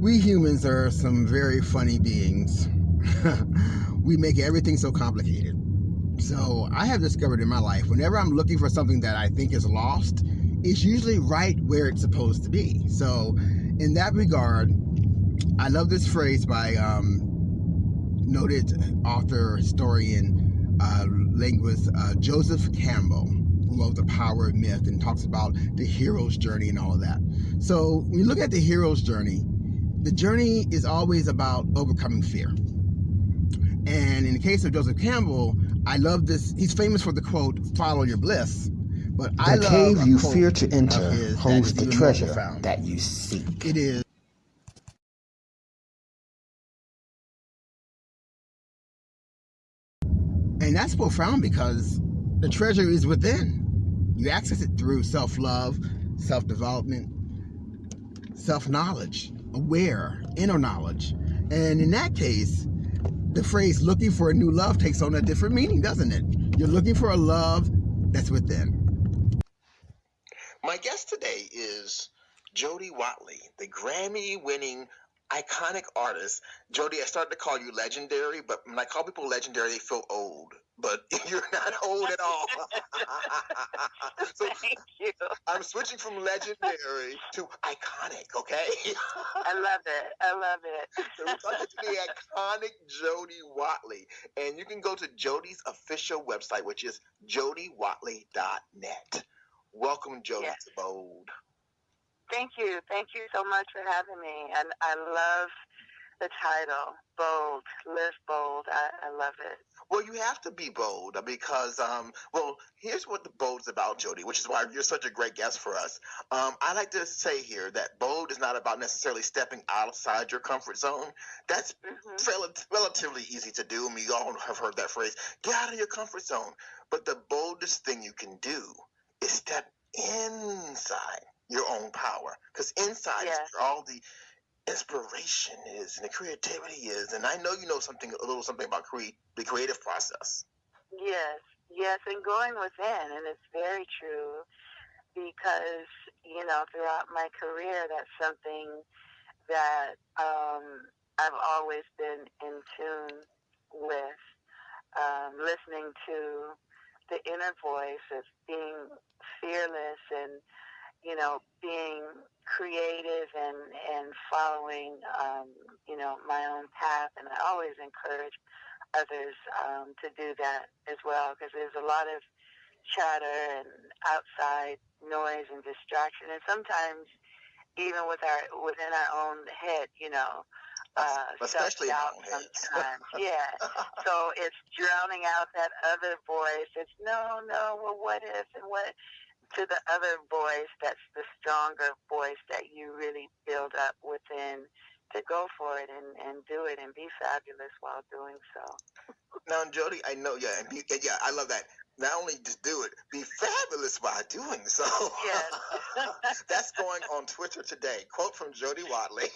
We humans are some very funny beings. We make everything so complicated. So I have discovered in my life, whenever I'm looking for something that I think is lost, it's usually right where it's supposed to be. So, in that regard, I love this phrase by noted author, historian, linguist Joseph Campbell, who wrote The Power of Myth and talks about the hero's journey and all of that. So when you look at the hero's journey, the journey is always about overcoming fear. And in the case of Joseph Campbell, I love this. He's famous for the quote, "Follow your bliss." But I The love cave a you quote fear to of enter his that holds is the even more treasure profound. that you seek. It is, and that's profound because the treasure is within. You access it through self-love, self-development, self-knowledge, aware, inner knowledge. And in that case, the phrase looking for a new love takes on a different meaning, doesn't it? You're looking for a love that's within. My guest today is Jody Watley, the Grammy-winning iconic artist. Jody, I started to call you legendary, but when I call people legendary, they feel old. But you're not old at all. So Thank you. I'm switching from legendary to iconic, okay? I love it. I love it. So we're talking to the iconic Jody Watley. And you can go to Jody's official website, which is jodywatley.net. Welcome, Jody, Yes. to Bold. Thank you. Thank you so much for having me. And I love the title, Bold. Live bold. I love it. Well, you have to be bold because, well, here's what the bold is about, Jody, which is why you're such a great guest for us. I like to say here that bold is not about necessarily stepping outside your comfort zone. That's relatively easy to do. I mean, you all have heard that phrase, get out of your comfort zone. But the boldest thing you can do is step inside your own power, because inside is where all the inspiration is and the creativity is. And I know you know a little something about the creative process. Yes, and going within, and it's very true because, throughout my career, that's something that I've always been in tune with, listening to the inner voice of being fearless and being creative and following, my own path. And I always encourage others to do that as well, because there's a lot of chatter and outside noise and distraction, and sometimes even within our own head, especially self-doubt sometimes. Yeah. So it's drowning out that other voice. It's no, well, what if, and what, to the other voice that's the stronger voice that you really build up within to go for it and do it and be fabulous while doing so. Now, Jody, I know, I love that. Not only just do it, be fabulous while doing so. Yes. That's going on Twitter today. Quote from Jody Watley.